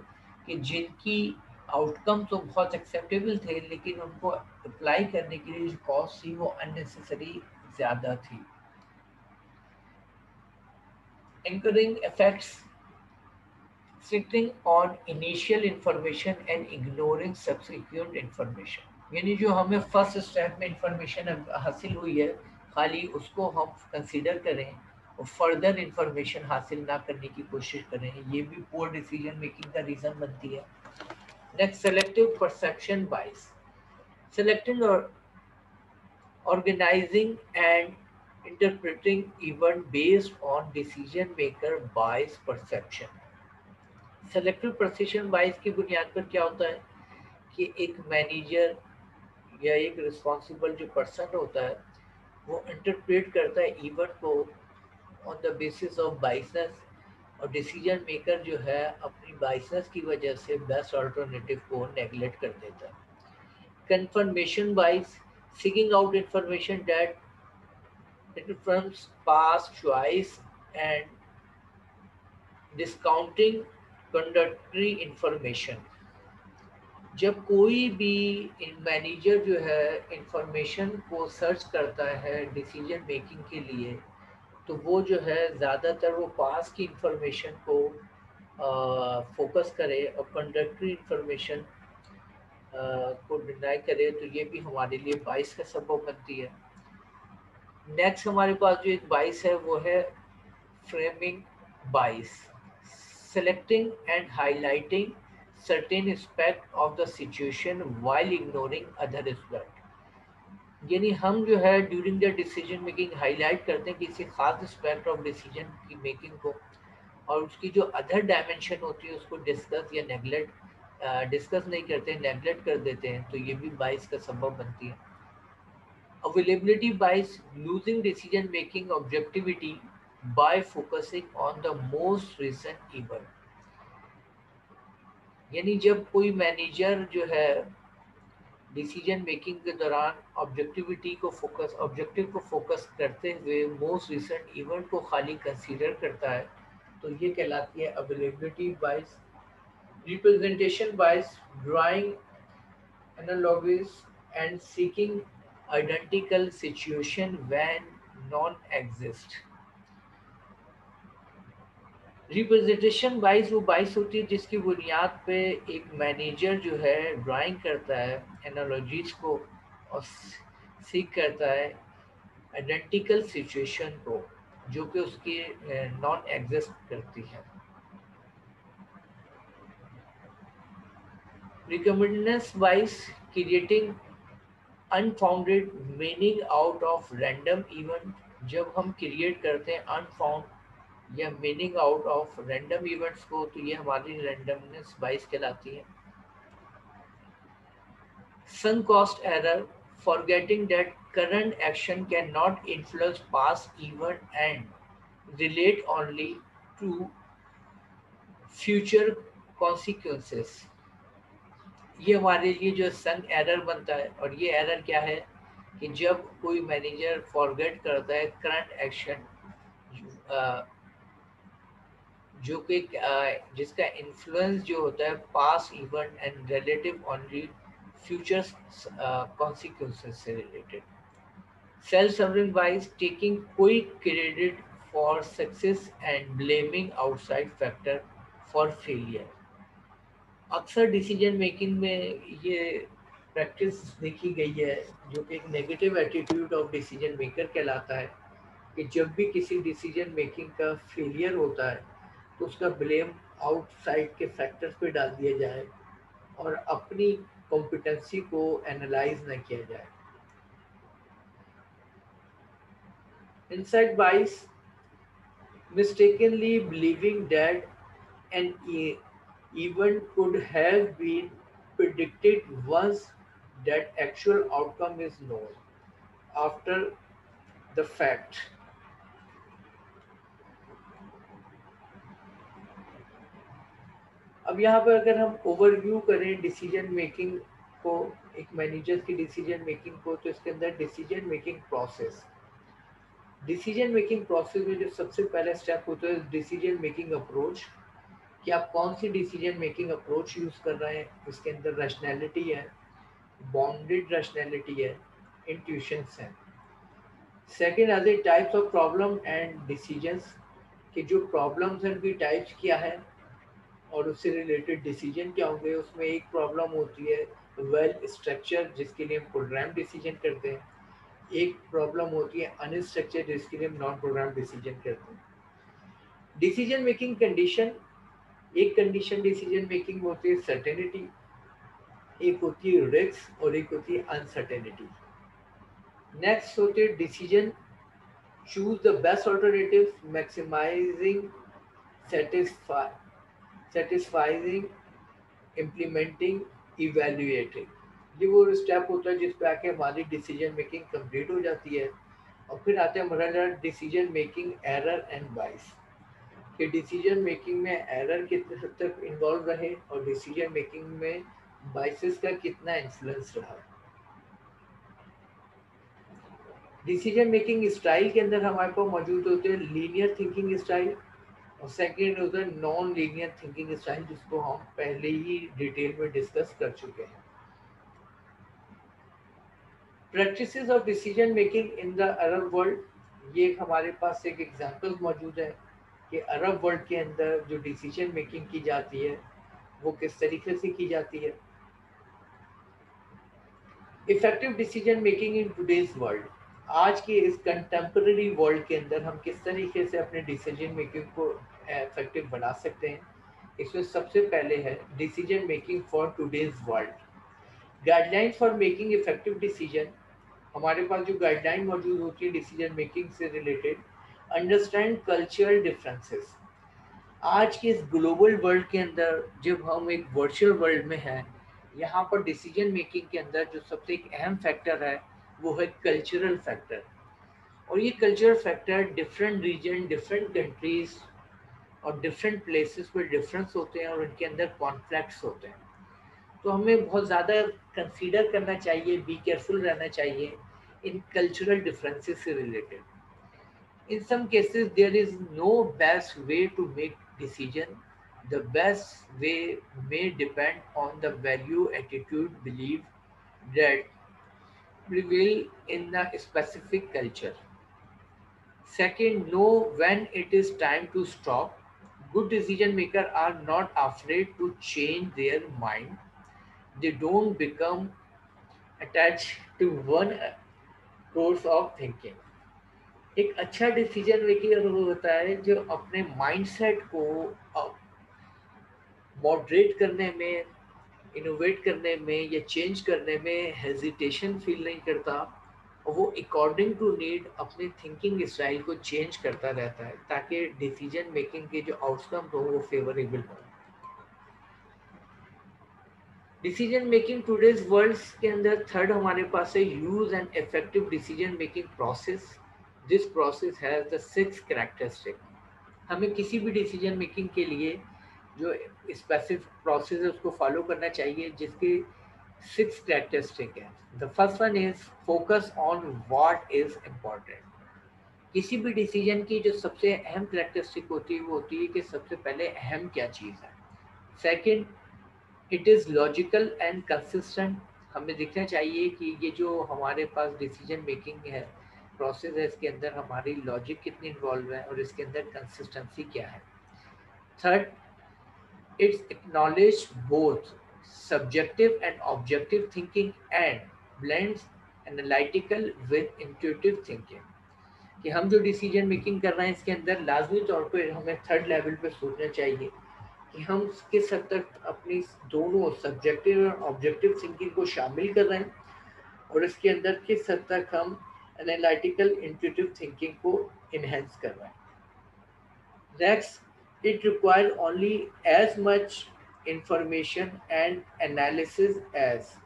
कि जिनकी आउटकम तो बहुत एक्सेप्टेबल थे, लेकिन उनको अप्लाई करने के लिए जो कॉस्ट थी वो अननेसेसरी ज़्यादा थी। Anchoring effects, sitting on initial information and ignoring subsequent information। यानी जो हमें फर्स्ट स्टेप में इंफॉर्मेशन हासिल हुई है, खाली उसको हम कंसीडर करें और फर्दर इंफॉर्मेशन हासिल ना करने की कोशिश करें, ये भी पोर डिसीजन मेकिंग का रीज़न बनती है। नेक्स्ट, सेलेक्टिव परसेप्शन बाइस, सेलेक्टिंग और organizing and interpreting event based on decision maker bias perception। Selective precision बाइस की बुनियाद पर क्या होता है कि एक मैनेजर या एक रिस्पॉन्सिबल जो पर्सन होता है वो इंटरप्रेट करता है इवेंट को ऑन द बेसिस ऑफ बाइसनेस, और डिसीजन मेकर जो है अपनी बाइसनेस की वजह से बेस्ट अल्टरनेटिव को नेगलेक्ट कर देता है। कंफर्मेशन बाइस, seeking out information that confirms past choice and discounting contradictory information। जब कोई भी मैनेजर जो है इंफॉर्मेशन को सर्च करता है डिसीजन मेकिंग के लिए, तो वो जो है ज़्यादातर वो पास की इंफॉर्मेशन को फोकस करे और कंट्रडिक्टरी इंफॉर्मेशन को डिनाई करे, तो ये भी हमारे लिए बाइस का सबब बनती है। नेक्स्ट हमारे पास जो एक बाइस है वो है फ्रेमिंग बाइस, selecting and highlighting certain aspect of the situation while ignoring other aspect। यानी हम जो है during the decision making highlight करते हैं किसी खास एस्पेक्ट ऑफ डिसीजन की मेकिंग को, और उसकी जो अदर डायमेंशन होती है उसको डिस्कस या नेगलेक्ट डिस्कस नहीं करते, नेगलेक्ट कर देते हैं, तो ये भी बाइस का सबब बनती है। अवेलेबिलिटी बाइस, losing decision making objectivity by focusing on the most recent event। यानी जब कोई मैनेजर जो है डिसीजन मेकिंग के दौरान ऑब्जेक्टिव को फोकस करते हुए मोस्ट रिसेंट इवेंट को खाली कंसीडर करता है, तो ये कहलाती है अवेलेबिलिटी बाइस। रिप्रेजेंटेशन बाइस, drawing analogies and seeking identical situation when non exist. Representation बाइस वो बाइस होती है जिसकी बुनियाद पे एक मैनेजर जो है ड्राइंग करता है एनालॉजीज को और सीख करता है आइडेंटिकल सिचुएशन को जो कि उसकी नॉन एग्जिस्ट करती है। रिकमेंडेंस बाइस, creating unfounded meaning out of random event. जब हम क्रिएट करते हैं अनफाउंड या meaning out of random events को, तो ये हमारी रैंडमनेस बाइस कहलाती है। सunk cost error, forgetting that current action cannot influence past event and relate only to future consequences। ये हमारे लिए जो संक एरर बनता है, और ये एरर क्या है कि जब कोई मैनेजर फॉरगेट करता है करंट एक्शन जो कि जिसका इन्फ्लुएंस जो होता है past event and relative only future consequences से रिलेटेड। सेल्फ सर्विंग बाइस, taking quick credit for success and blaming outside factor for failure. अक्सर डिसीजन मेकिंग में ये प्रैक्टिस देखी गई है, जो कि एक negative attitude of decision maker कहलाता है, कि जब भी किसी डिसीजन मेकिंग का फेलियर होता है तो उसका ब्लेम आउटसाइड के फैक्टर्स पे डाल दिया जाए और अपनी कॉम्पिटेंसी को एनालाइज न किया जाए। इनसाइड बाइस, mistakenly believing that an event could have been predicted once that actual outcome is known after the fact. अब यहाँ पर अगर हम ओवरव्यू करें डिसीजन मेकिंग को, एक मैनेजर की डिसीजन मेकिंग को, तो इसके अंदर डिसीजन मेकिंग प्रोसेस में जो सबसे पहला स्टेप होता है डिसीजन मेकिंग अप्रोच, कि आप कौन सी डिसीजन मेकिंग अप्रोच यूज़ कर रहे हैं। इसके अंदर रैशनैलिटी है, बाउंडेड रैशनैलिटी है, इंट्यूशंस है। Second as a types of problem and decisions, कि जो प्रॉब्लम्स हैं उनकी टाइप्स क्या है और उससे रिलेटेड डिसीजन क्या होंगे। उसमें एक प्रॉब्लम होती है वेल स्ट्रक्चर, जिसके लिए हम प्रोग्राम डिसीजन करते हैं। एक प्रॉब्लम होती है अनस्ट्रक्चर्ड, जिसके लिए हम नॉन प्रोग्राम डिसीजन करते हैं। डिसीजन मेकिंग कंडीशन, एक कंडीशन डिसीजन मेकिंग होती है सर्टेनिटी, एक होती है रिस्क और एक होती है अनसर्टेनिटी। नेक्स्ट होती है decision choose the best alternative maximising satisficing implementing evaluating. ये वो स्टेप होता है जिस पे आके हमारी डिसीजन मेकिंग कंप्लीट हो जाती है। और फिर आते हैं हमारा डिसीजन मेकिंग एरर एंड बाइस, कि डिसीजन मेकिंग में एरर कितने हद तक इन्वॉल्व रहे और डिसीजन मेकिंग में बाइसेस का कितना इन्फ्लुएंस रहा। डिसीजन मेकिंग स्टाइल के अंदर हमारे पास मौजूद होते हैं लीनियर थिंकिंग स्टाइल और सेकंड होता है नॉन लीनियर थिंकिंग स्टाइल, जिसको हम पहले ही डिटेल में डिस्कस कर चुके हैं। Practices of decision making in the Arab world, ये हमारे पास एक एग्जांपल मौजूद है कि अरब वर्ल्ड के अंदर जो डिसीजन मेकिंग की जाती है वो किस तरीके से की जाती है। Effective decision making in today's world, आज के इस कंटेम्पररी वर्ल्ड के अंदर हम किस तरीके से अपने डिसीजन मेकिंग को इफेक्टिव बना सकते हैं। इसमें सबसे पहले है decision making for today's world, guidelines for making effective decision. हमारे पास जो गाइडलाइन मौजूद होती है डिसीजन मेकिंग से रिलेटेड, अंडरस्टैंड कल्चरल डिफरेंसेस। आज के इस ग्लोबल वर्ल्ड के अंदर जब हम एक वर्चुअल वर्ल्ड में हैं, यहाँ पर डिसीजन मेकिंग के अंदर जो सबसे एक अहम फैक्टर है वो है कल्चरल फैक्टर। और ये cultural factor different region, different countries और डिफरेंट प्लेसेस पर डिफरेंस होते हैं और उनके अंदर कॉन्फ्लिक्ट्स होते हैं। तो हमें बहुत ज़्यादा कंसीडर करना चाहिए, बी केयरफुल रहना चाहिए इन कल्चरल डिफरेंसेस से related. In some cases, there is no best way to make decision. The best way may depend on the value, attitude, belief that prevail in the specific culture. Second, know when it is time to stop. Good decision makers are not afraid to change their mind. They don't become attached to one course of thinking. एक अच्छा decision maker वो होता है जो अपने mindset को moderate करने में, इनोवेट करने में या चेंज करने में हेजिटेशन फील नहीं करता और वो अकॉर्डिंग टू नीड अपने थिंकिंग स्टाइल को चेंज करता रहता है ताकि डिसीजन मेकिंग के जो आउटकम हो वो फेवरेबल हो। डिसीजन मेकिंग टुडेज वर्ल्ड के अंदर थर्ड हमारे पास है use and effective decision making process. This process has the 6 characteristic. हमें किसी भी डिसीजन मेकिंग के लिए जो स्पेसिफिक प्रोसेस है उसको फॉलो करना चाहिए, जिसके 6 कैरेक्टरिस्टिक है। The first one is focus on what is important. किसी भी डिसीजन की जो सबसे अहम कैरेक्टरिस्टिक होती है वो होती है कि सबसे पहले अहम क्या चीज़ है। Second, it is logical and consistent. हमें देखना चाहिए कि ये जो हमारे पास डिसीजन मेकिंग है प्रोसेस है, इसके अंदर हमारी लॉजिक कितनी इन्वॉल्व है और इसके अंदर कंसिस्टेंसी क्या है। Third, It's acknowledged both subjective and objective thinking and blends analytical with intuitive thinking. कि हम जो डिसीजन मेकिंग कर रहे हैं इसके अंदर लाजमी तौर पे हमें थर्ड लेवल पे सोचना चाहिए कि हम किस हद तक अपनी दोनों सब्जेक्टिव और ऑब्जेक्टिव थिंकिंग को शामिल कर रहे हैं और इसके अंदर किस हद तक हम एनालिटिकल इंट्यूटिव थिंकिंग को इनहेंस कर रहे हैं. Next, it requires only as much information and analysis as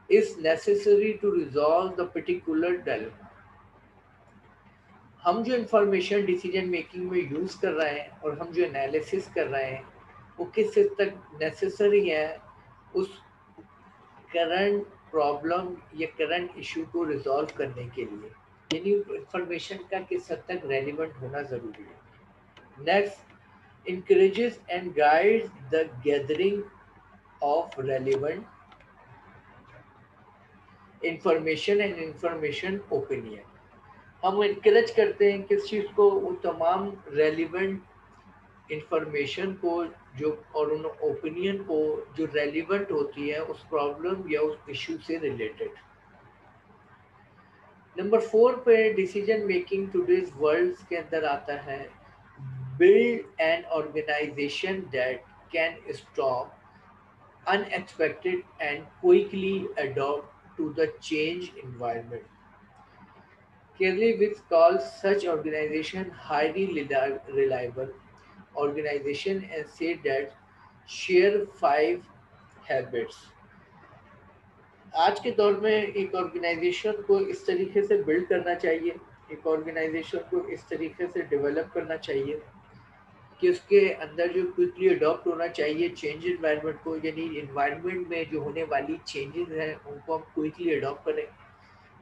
is necessary to resolve the particular dilemma. हम जो इंफॉर्मेशन डिसीजन मेकिंग में यूज कर रहे हैं और हम जो एनालिसिस कर रहे हैं वो किस हद तक नेसेसरी है उस करंट प्रॉब्लम या करंट इशू को रिजॉल्व करने के लिए, यानी इंफॉर्मेशन का किस हद तक रेलिवेंट होना जरूरी है. Next, encourages and guides the gathering of relevant information and information opinion. हम encourage करते हैं किस चीज़ को, वो तमाम relevant information को जो और उन opinion को जो relevant होती है उस problem या उस issue से related. नंबर 4 पे डिसीजन मेकिंग टुडेज वर्ल्ड के अंदर आता है build an organization that can stop unexpected and quickly adapt to the change environment. Kelly Wicks calls such organization highly reliable organization and said that share 5 habits. आज के दौर में एक organisation को इस तरीके से बिल्ड करना चाहिए, एक ऑर्गेनाइजेशन को इस तरीके से डेवलप करना चाहिए कि उसके अंदर जो क्विकली अडॉप्ट होना चाहिए चेंज इन्वायरमेंट को, यानी इन्वायरमेंट में जो होने वाली चेंजेस हैं उनको हम क्विकली अडॉप्ट करें.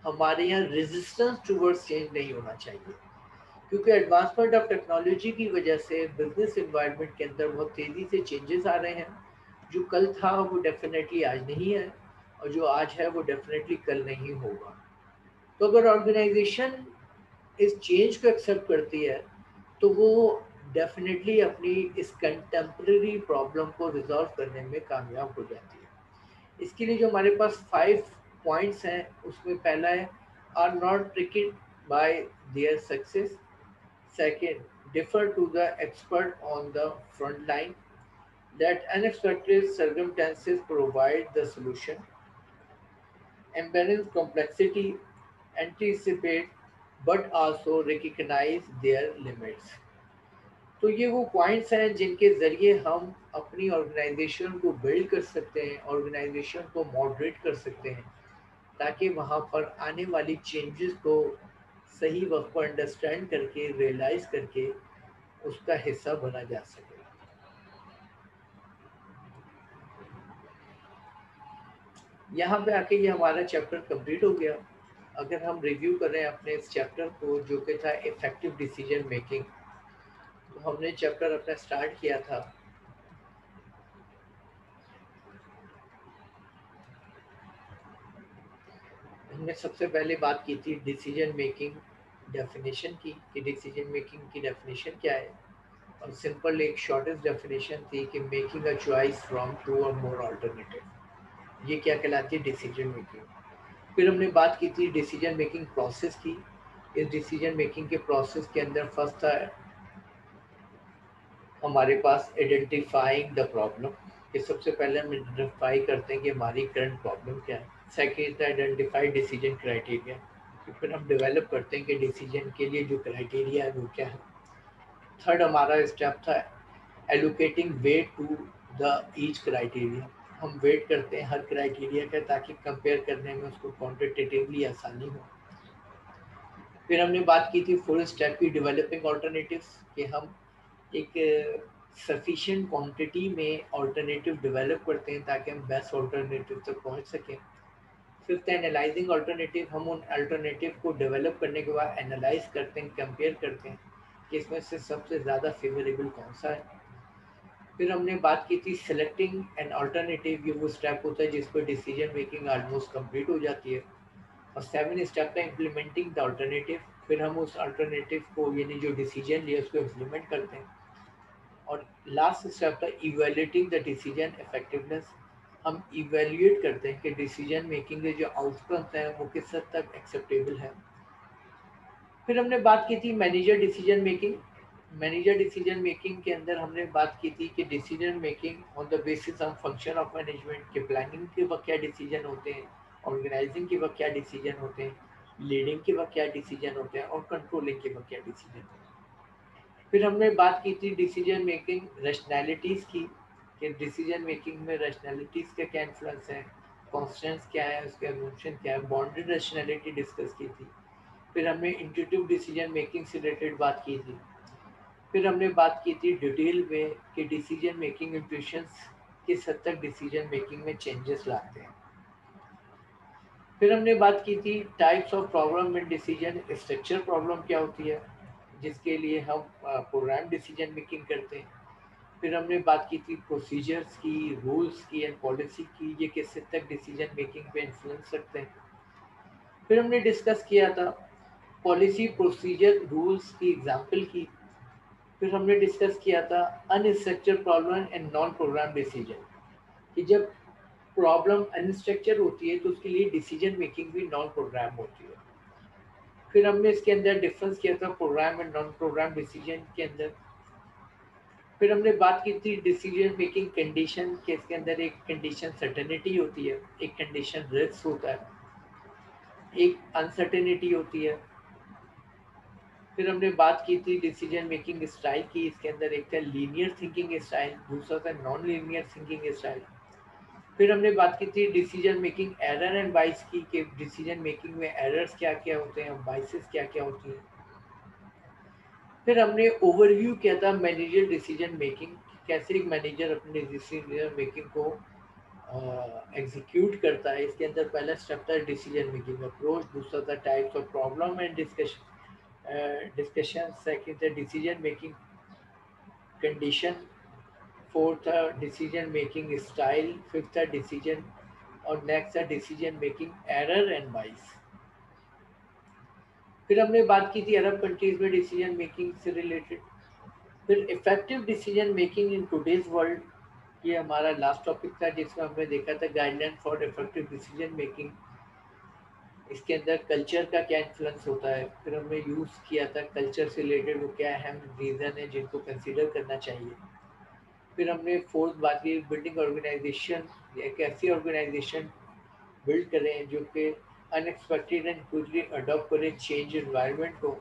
हमारे यहाँ रेजिस्टेंस टूवर्ड्स चेंज नहीं होना चाहिए, क्योंकि एडवांसमेंट ऑफ टेक्नोलॉजी की वजह से बिजनेस इन्वायरमेंट के अंदर बहुत तेज़ी से चेंजेस आ रहे हैं. जो कल था वो डेफिनेटली आज नहीं है और जो आज है वो डेफिनेटली कल नहीं होगा. तो अगर ऑर्गेनाइजेशन इस चेंज को एक्सेप्ट करती है तो वो डेफिनेटली अपनी इस कंटेम्प्रेरी प्रॉब्लम को रिजॉल्व करने में कामयाब हो जाती है. इसके लिए जो हमारे पास 5 पॉइंट्स हैं उसमें पहला है are not tricked by their success. Second, differ to the expert on the front line. That unexpected circumstances provide the solution. Embrace complexity, anticipate, but also recognize their limits. तो ये वो पॉइंट्स हैं जिनके ज़रिए हम अपनी ऑर्गेनाइजेशन को build कर सकते हैं, ऑर्गेनाइजेशन को मॉडरेट कर सकते हैं, ताकि वहाँ पर आने वाली चेंजेस को सही वक्त पर अंडरस्टैंड करके, रियलाइज़ करके उसका हिस्सा बना जा सके. यहाँ पे आके ये हमारा चैप्टर कंप्लीट हो गया. अगर हम रिव्यू करें अपने इस चैप्टर को जो कि था इफेक्टिव डिसीजन मेकिंग, तो हमने चैप्टर अपना स्टार्ट किया था हमने सबसे पहले बात की थी डिसीजन मेकिंग डेफिनेशन की कि डिसीजन मेकिंग की डेफिनेशन क्या है, और सिंपल एक शॉर्टेस्ट डेफिनेशन थी कि मेकिंग अ चॉइस फ्रॉम 2 और मोर अल्टरनेटिव. ये क्या कहलाती है? Decision making. फिर हमने बात की थी डिसीजन मेकिंग प्रोसेस की. इस डिसीजन मेकिंग के प्रोसेस के अंदर फर्स्ट था हमारे पास आइडेंटिफाइंग द प्रॉब्लम, कि सबसे पहले हम आइडेंटिफाई करते हैं कि हमारी करंट प्रॉब्लम क्या है. सेकेंड था आइडेंटिफाई डिसीजन क्राइटेरिया, फिर हम डेवलप करते हैं कि डिसीजन के लिए जो क्राइटेरिया है वो क्या है. थर्ड हमारा स्टेप था allocating weight to the each criteria. हम वेट करते हैं हर क्राइटेरिया का ताकि कंपेयर करने में उसको क्वांटिटेटिवली आसानी हो. फिर हमने बात की थी फुल स्टेप की डेवलपिंग ऑल्टरनेटिव्स, कि हम एक सफिशिएंट क्वांटिटी में ऑल्टरनेटिव डेवलप करते हैं ताकि हम बेस्ट ऑल्टरनेटिव तक पहुंच सकें. फिफ्थ एनालाइजिंग ऑल्टरनेटिव, हम उन अल्टरनेटिव को डेवलप करने के बाद एनालाइज करते हैं, कंपेयर करते हैं कि इसमें से सबसे ज़्यादा फेवरेबल कौन सा है. फिर हमने बात की थी सेलेक्टिंग एन ऑल्टरनेटिव. ये वो स्टेप होता है जिस पर डिसीजन मेकिंग ऑलमोस्ट कंप्लीट हो जाती है. और 7 स्टेप है इम्प्लीमेंटिंग द ऑल्टरनेटिव. फिर हम उस अल्टरनेटिव को यानी जो डिसीजन लिया उसको इम्प्लीमेंट करते हैं. और लास्ट स्टेप था इवेल्युएटिंग द डिसीजन इफेक्टिवनेस। हम इवेल्युएट करते हैं कि डिसीजन मेकिंग के जो आउटकम्स हैं वो किस हद तक एक्सेप्टेबल है। फिर हमने बात की थी manager decision making. Manager decision making के अंदर हमने बात की थी कि decision making on the basis of function of management के प्लानिंग के वक्त क्या डिसीजन होते हैं, ऑर्गेनाइजिंग के वक्त क्या डिसीजन होते हैं, लीडिंग के वक्त क्या डिसीजन होते हैं और कंट्रोलिंग के वक्त क्या डिसीजन होते हैं। फिर हमने बात की थी डिसीजन मेकिंग रैशनैलिटीज़ की, कि डिसीजन मेकिंग में रैशनैलिटीज़ का क्या इन्फ्लुएंस है, कॉन्स्टेंट्स क्या है, उसके एवोल्यूशन क्या है, बाउंडेड रैशनैलिटी डिस्कस की थी। फिर हमने इंट्यूटिव डिसीजन मेकिंग से रिलेटेड बात की थी। फिर हमने बात की थी डिटेल में कि डिसीजन मेकिंग इंट्यूशंस किस हद तक डिसीजन मेकिंग में चेंजेस लाते हैं। फिर हमने बात की थी types of problem in decision, structure problem क्या होती है जिसके लिए हम प्रोग्राम डिसीजन मेकिंग करते हैं। फिर हमने बात की थी प्रोसीजर्स की, रूल्स की एंड पॉलिसी की, ये किस हद तक डिसीजन मेकिंग पे इन्फ्लुएंस रखते हैं। फिर हमने डिस्कस किया था पॉलिसी, प्रोसीजर, रूल्स की एग्जाम्पल की। फिर हमने डिस्कस किया था unstructured problem and non programme decision, कि जब प्रॉब्लम अनस्ट्रक्चर होती है तो उसके लिए डिसीजन मेकिंग भी नॉन प्रोग्राम होती है। फिर हमने इसके अंदर डिफरेंस किया था program and non programme decision के अंदर। फिर हमने बात की थी डिसीजन मेकिंग कंडीशन के, इसके अंदर एक कंडीशन सर्टेनिटी होती है, एक कंडीशन रिस्क होता है, एक अनसर्टेनिटी होती है। फिर हमने बात की थी डिसीजन मेकिंग स्टाइल की, इसके अंदर एक था लीनियर थिंकिंग स्टाइल, दूसरा था नॉन लीनियर थिंकिंग स्टाइल। फिर हमने बात की थी decision making error and bias की, कि डिसीजन मेकिंग में एरर्स क्या क्या होते हैं, बाइसेस क्या क्या होती हैं। फिर हमने ओवरव्यू किया था मैनेजर डिसीजन मेकिंग, कैसे एक मैनेजर अपने डिसीजन मेकिंग को एग्जीक्यूट करता है। इसके अंदर पहला स्टेप था डिसीजन मेकिंग अप्रोच, दूसरा था types of problem and discussion, second था डिसीजन मेकिंग कंडीशन, फोर्थ था डिसीजन मेकिंग स्टाइल, फिफ्थ था डिसीजन, और नेक्स्ट था डिसीजन मेकिंग एरर एंड बाइस। फिर हमने बात की थी अरब कंट्रीज में डिसीजन मेकिंग से रिलेटेड। फिर effective decision making in today's world, ये हमारा लास्ट टॉपिक था जिसमें हमने देखा था guideline for effective decision making. इसके अंदर कल्चर का क्या इन्फ्लुएंस होता है। फिर हमने यूज़ किया था कल्चर से रिलेटेड वो क्या अहम रीज़न है जिनको कंसीडर करना चाहिए। फिर हमने फोर्थ बात की बिल्डिंग ऑर्गेनाइजेशन, एक ऐसी ऑर्गेनाइजेशन बिल्ड करें जो कि अनएक्सपेक्टेड एंड क्विकली अडॉप्ट करे चेंज एनवायरनमेंट को।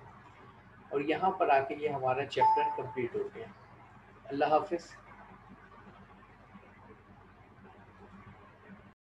और यहाँ पर आके ये हमारा चैप्टर कंप्लीट हो गया। अल्लाह हाफिज़।